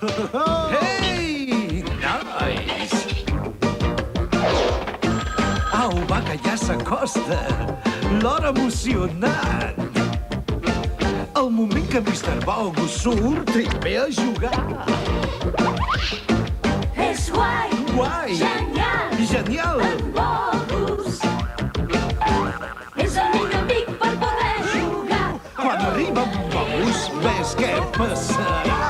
Ei, nois! Au, va, que ja s'acosta. L'hora emocionant. El moment que Mr. Bogo surt i ve a jugar. És guai, Guai! genial, Genial! en Bogus. És el millor amic per poder jugar. Quan arriba en Bogus, ves què passarà.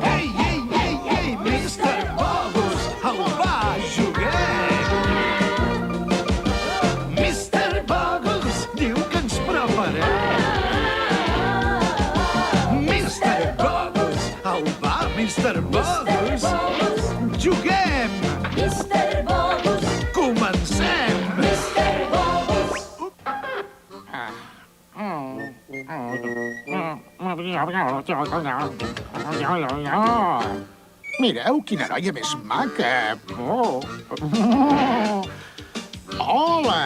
Ei, ei, ei, ei, Mr. Bogus, au, va, juguem! Mr. Bogus diu que ens preparem. Mr. Bogus, au, va, Mr. Bogus, juguem! Mr. Bogus, Comencem! Mr. Bogus. Mireu quina noia més maca. Oh. Hola!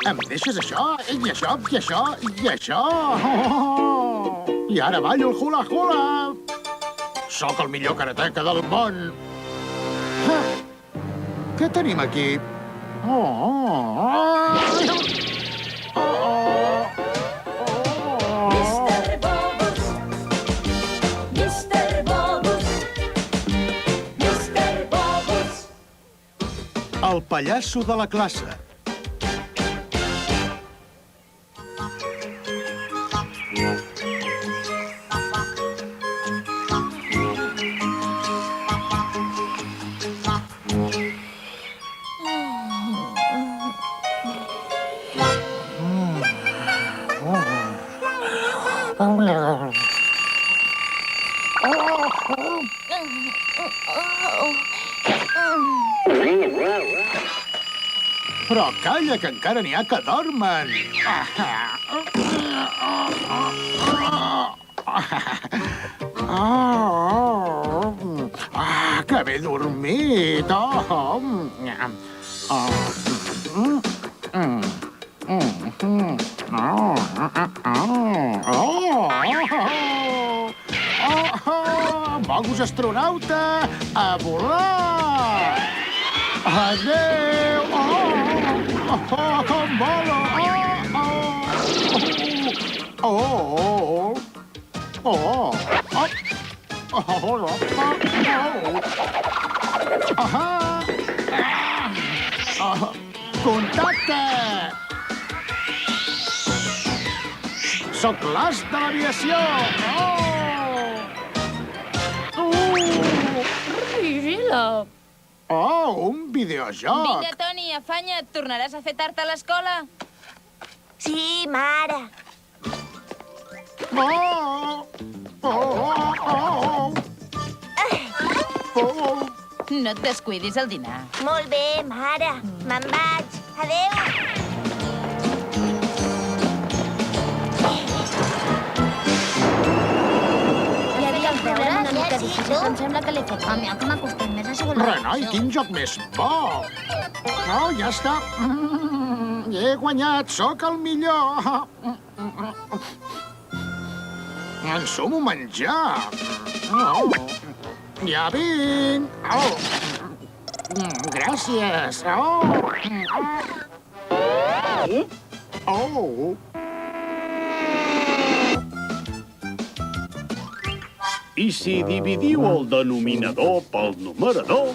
Em deixes això, i això, i això, i això? I ara ballo el hula-hula. Sóc el millor karateca del món. Què tenim aquí? Mr. Bogus, Mr. Bogus, Mr. Bogus. El pallasso de la classe. Però calla, que encara n'hi ha que dormen. Que bé dormit. Bogus astronauta, a volar! Adéu! Com volo! Contacte! Sóc l'as de l'aviació! Vigila! Un videojoc! Vinga, Toni, afanya't. Tornaràs a fer tard a l'escola? Sí, mare. No et descuidis el dinar. Molt bé, mare. Me'n vaig. Adéu. Ja havia el veure una mica Sí, difícil, tu? però em sembla que l'he fet. A mi el que m'ha costat més ha sigut Renoi, quin joc més bo! Ja està. He guanyat, sóc el millor. Ensumo menjar. Ja vinc. Gràcies. I si dividiu el denominador pel numerador,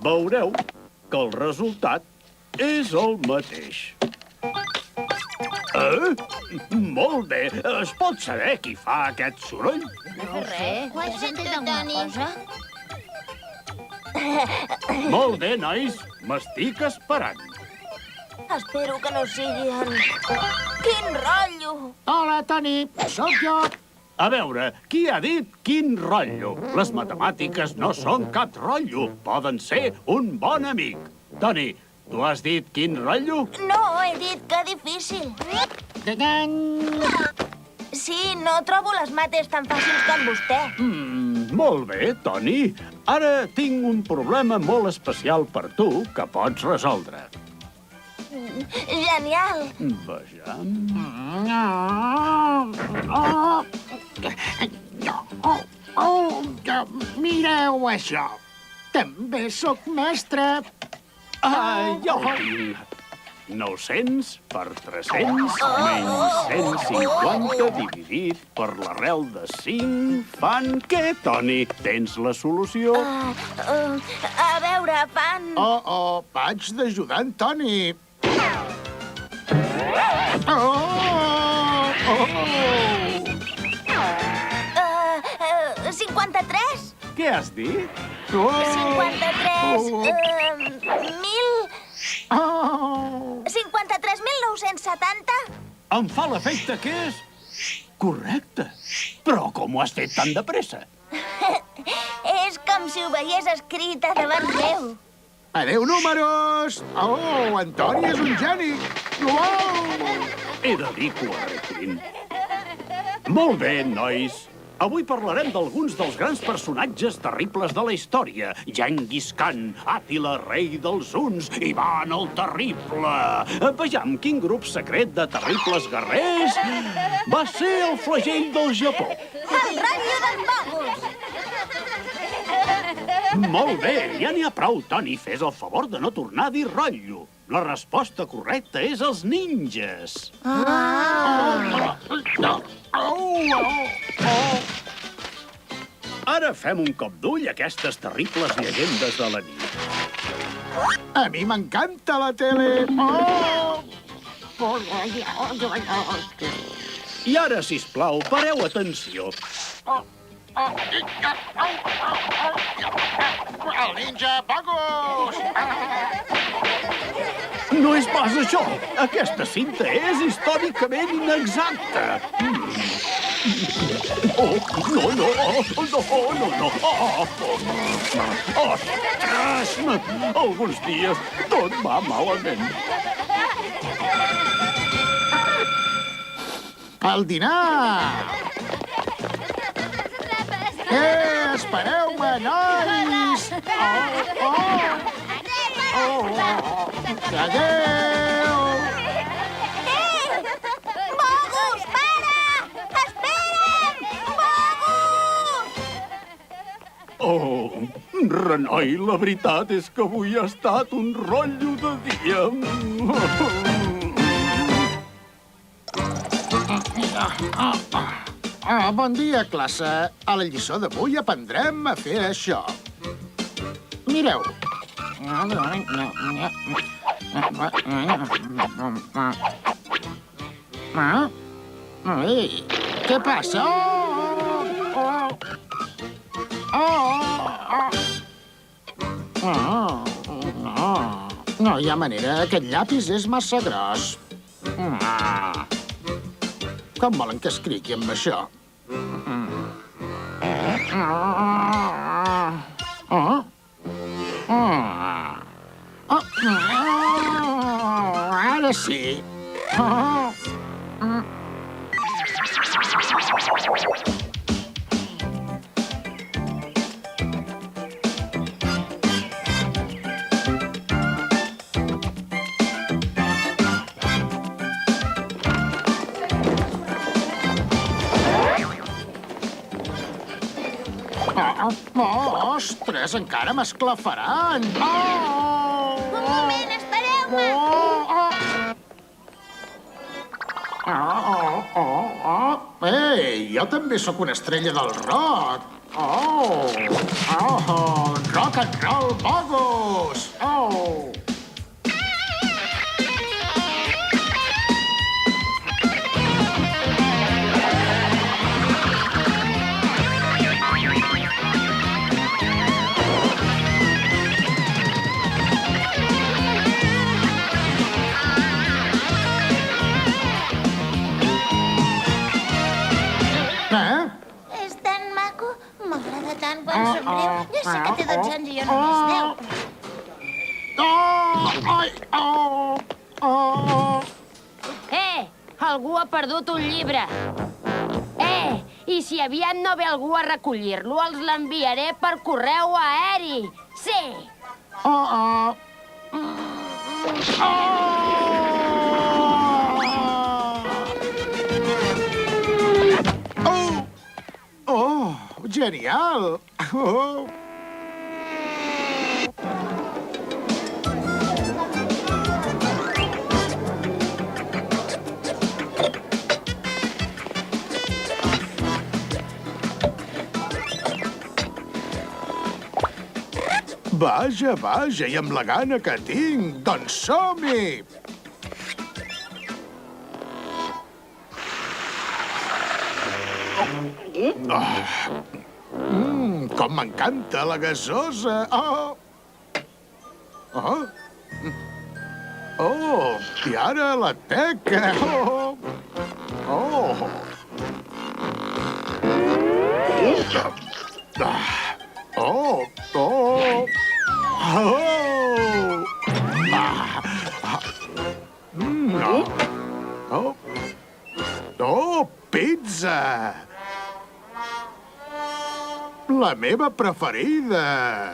veureu que el resultat és el mateix. Molt bé. Es pot saber qui fa aquest soroll? Res. Ho has sentit alguna cosa? Molt bé, nois. M'estic esperant. Espero que no sigui en... Quin rotllo! Hola, Toni, sóc jo. A veure, qui ha dit quin rotllo? Les matemàtiques no són cap rotllo. Poden ser un bon amic. Toni, tu has dit quin rotllo? No, he dit que difícil. Sí, no trobo les mates tan fàcils com vostè. Molt bé, Toni. Ara tinc un problema molt especial per tu que pots resoldre. Genial. Vejam. Mireu això. També sóc mestre. Ja ho tinc. 900 per 300 menys 150 dividit per l'arrel de 5 fan què, Toni? Tens la solució? A veure, fan... Vaig d'ajudant, Toni. 53? Què has dit? 53... 53.970? Em fa l'efecte que és correcte. Però com ho has fet tan de pressa? És com si ho veiés escrit a davant meu. Adéu, números! Antoni és un geni! He de dir que ho arreglin. Molt bé, nois. Avui parlarem d'alguns dels grans personatges terribles de la història. Genghis Khan, Àtila, rei dels Huns, Ivan el Terrible. Vejam quin grup secret de terribles guerrers va ser el flagell del Japó. El rotllo d'en Bogus! Molt bé, ja n'hi ha prou, Toni. Fes el favor de no tornar a dir rotllo. La resposta correcta és els ninjas. Ara fem un cop d'ull a aquestes terribles llegendes de la nit. A mi m'encanta la tele! I ara, sisplau, pareu atenció. El ninja Bogus! No és pas això. Aquesta cinta és històricament inexacta. No. Ostres! Alguns dies tot va malament. El dinar! Espereu-me, nois! Adéu! Bogus, para! Espera'm! Bogus! Renoi, la veritat és que avui ha estat un rotllo de dia. Bon dia, classe. A la lliçó d'avui aprendrem a fer això. Mireu. Ei, què passa? No hi ha manera. Aquest llapis és massa gros. Com volen que escrigui amb això? Ara sí. Ostres, encara m'esclafaran! Un moment, espereu-me! Ei, jo també sóc una estrella del rock! Rock and roll Bogus! És tan maco. M'agrada tant quan somriu. Ja sé que té 12 anys i jo només 10. Algú ha perdut un llibre. I si aviat no ve algú a recollir-lo, els l'enviaré per correu aeri. Sí. genial! Oh. Vaja, vaja, i amb la gana que tinc, doncs som-hi! Com m'encanta la gasosa! Oh! Oh! Oh! I ara la teca! Oh! Oh! Oh! Oh! Oh! No! Oh! Oh, pizza! La meva preferida!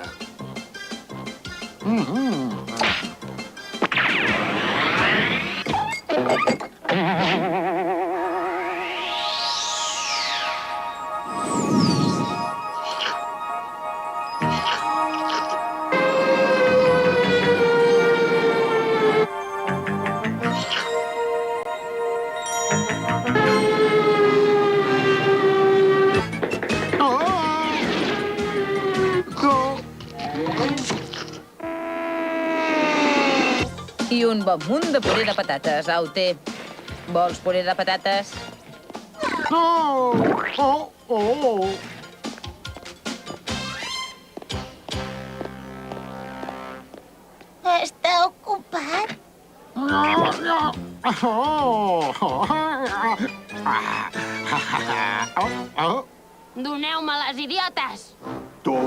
I un bon munt de puré de patates, Aute. Vols puré de patates? Oh! Oh! Oh! Està ocupat? No, no. Oh! Oh! Doneu-me les idiotes! Tu?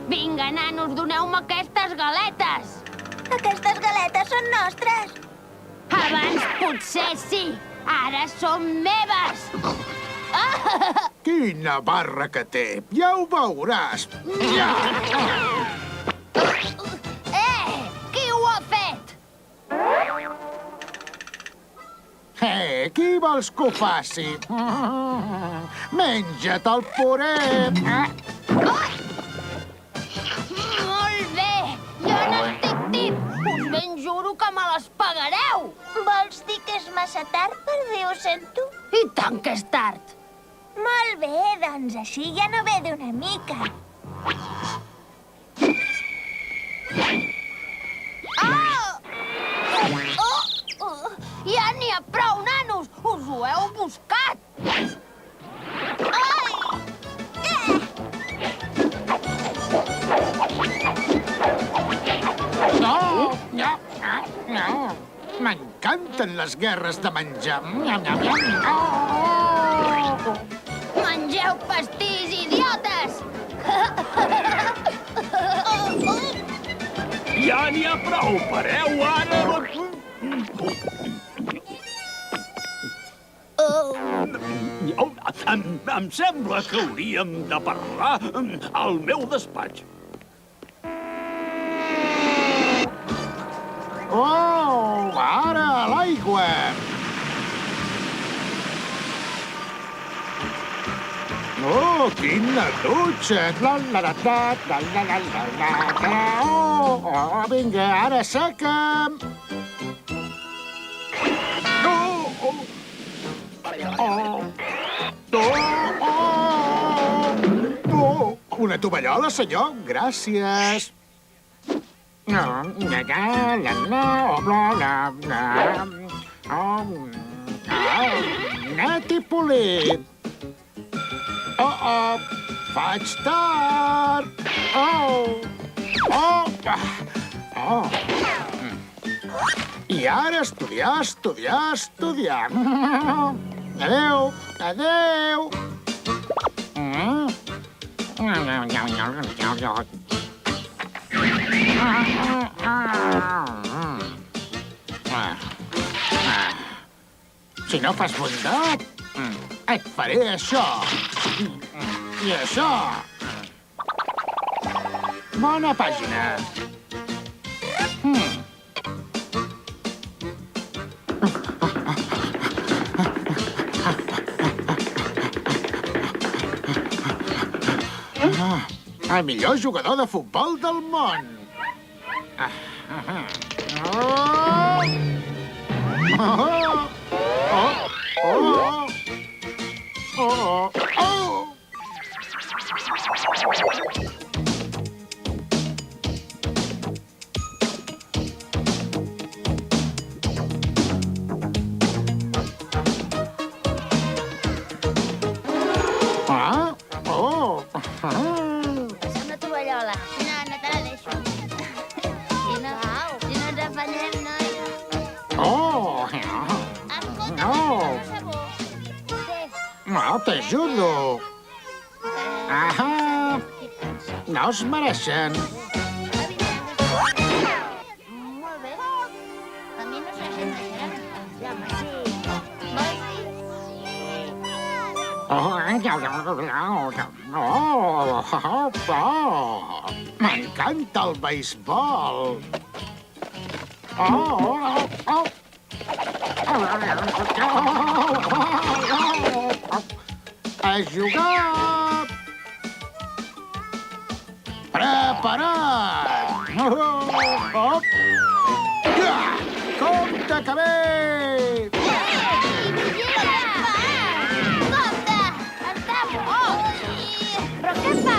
Vinga, nanos, doneu-me aquestes galetes! Aquestes galetes són nostres. Abans potser sí, ara són meves! Quina barra que té! Ja ho veuràs! Ja! Qui ho ha fet? Qui vols que ho faci? Menja't el puré! Molt bé, jo n'estic tip. Us ben juro que me les pagareu. Vols dir que és massa tard per dir ho sento? I tant que és tard. Molt bé, doncs així ja no ve d'una mica. Ja n'hi ha prou, nanos! Us ho heu buscat! No! No! No! M'encanten les guerres de menjar. Nyam, nyam, nyam. Oh! Mengeu pastís, idiotes! Ja n'hi ha prou, pareu ara! Em sembla que hauríem de parlar al meu despatx. Oh! Ara a l'aigua! Oh, quina dutxa! La, la, la, la, la, la, la, la, la, la. Oh, vinga, ara seca'm! Oh, oh. Oh. Oh, oh. Oh. Una tovallola, senyor? Gràcies. No, la, la, la, la, la, la, la. Oh, net i polit. Oh, faig tard. Oh, oh, oh. I ara estudiar, estudiar, estudiar. Adéu, adéu. Si no fas bondat, et faré això. I això. Bona pàgina. El millor jugador de futbol del món. És una tovallola. No, no te la deixo. Si no ens afanyem, noia. Escolta, No. sabó. No, t'ajudo. No es mereixen. Molt bé. A mi no sé si em deixaran. Ja, home, sí. Vols dir? M'encanta el beisbol. A jugar! Preparat! Compte que ve! Compte! Està bo! Però què fa?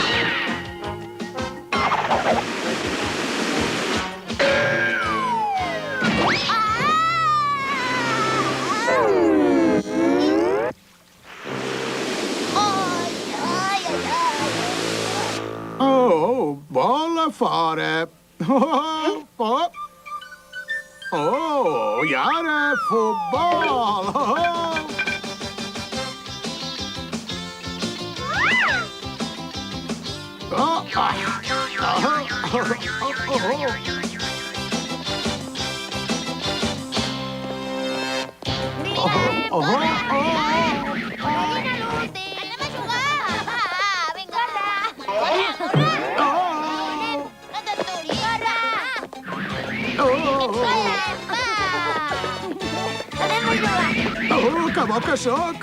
Oh, bola fora. I ara futbol. Anem a jugar! Vinga! Corre! No t'aturis! Corre! Anem a jugar! Que bo que sóc!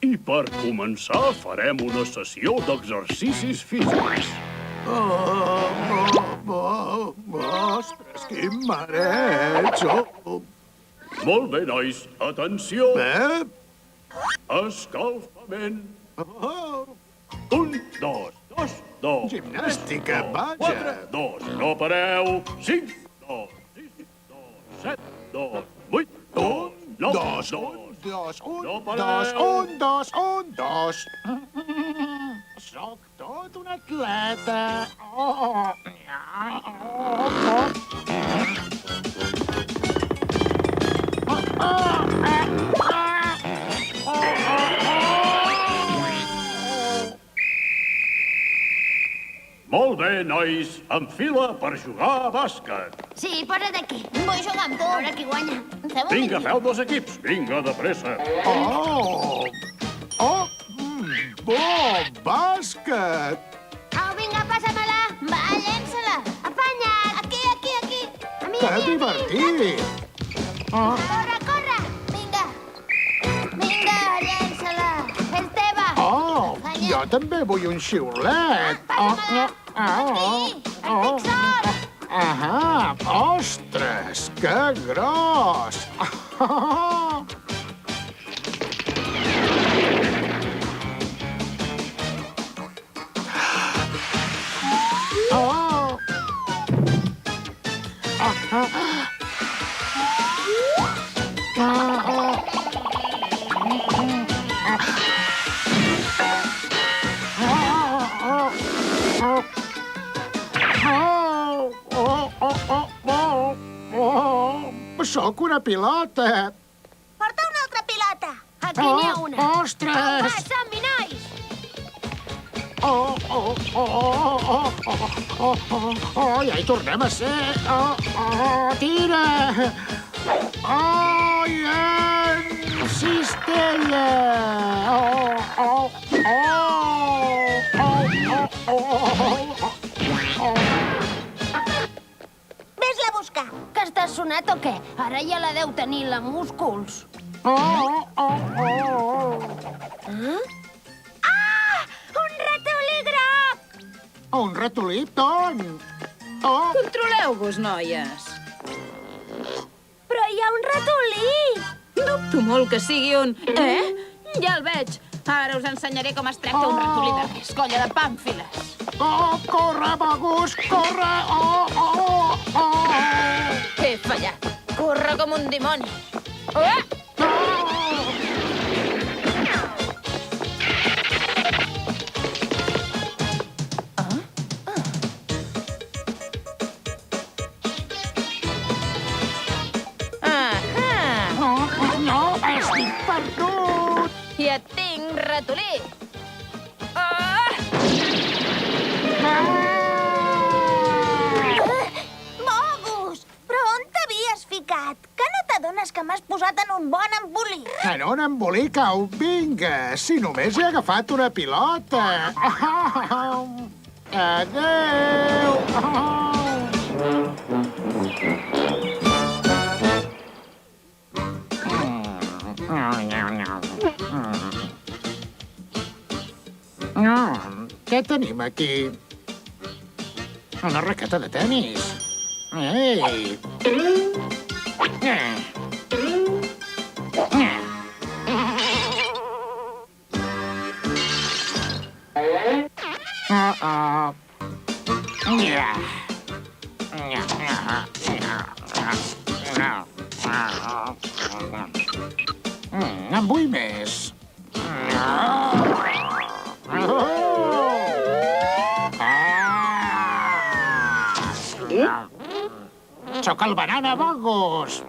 I per començar farem una sessió d'exercicis físics. Ostres, quin mareig! Molt bé, nois. Atenció. Eh? Escalfament. 1, 2, 2, 2. Gimnàstica, 4, vaja. 2, no pareu. 5, 2, 6, 2, 7, 2, 8, 2, 9, 2. No pareu. Un, dos. Soc tot un atleta. Molt bé, nois. En fila per jugar a bàsquet. Sí, posa't aquí. Vull jugar amb tu. A veure qui guanya. Fem un Vinga, feu dos equips. Vinga, de pressa. Bàsquet! Au, vinga, passa-me-la. Va, llença-la. Afanya't. Aquí. A mi, Que divertit! Corre. Vinga, llença-la. És teva. Jo també vull un xiulet. Aquí, estic sol. Ostres, que gros! Sóc una pilota. Porta una altra pilota. aquí n'hi ha una. Va, Ostres! som-hi, nois. Ja hi tornem a ser. Tira! En cistella! Ves-la a buscar. Que estàs sonat o què? Ara ja la deu tenir la músculs. Un ratolí groc! Un ratolí, Ton! Oh, Controleu-vos, noies. Però hi ha un ratolí! Dubto molt que sigui un... Ja el veig. Ara us ensenyaré com es tracta un ratolí de res, colla de pàmfiles. oh, corre, Bagus, corre! Oh, oh, oh! He fallat. Corre com un dimoni. Oh! No, estic perdut! Ja et tinc, ratolí. Ah! Mogus! Però on t'havies ficat? Que no t'adones que m'has posat en un bon embolic? En un embolic, au, vinga! Si només he agafat una pilota! Adéu! Què tenim aquí? Una raqueta de tenis. Ei! En vull més. Sóc el banana Bagus.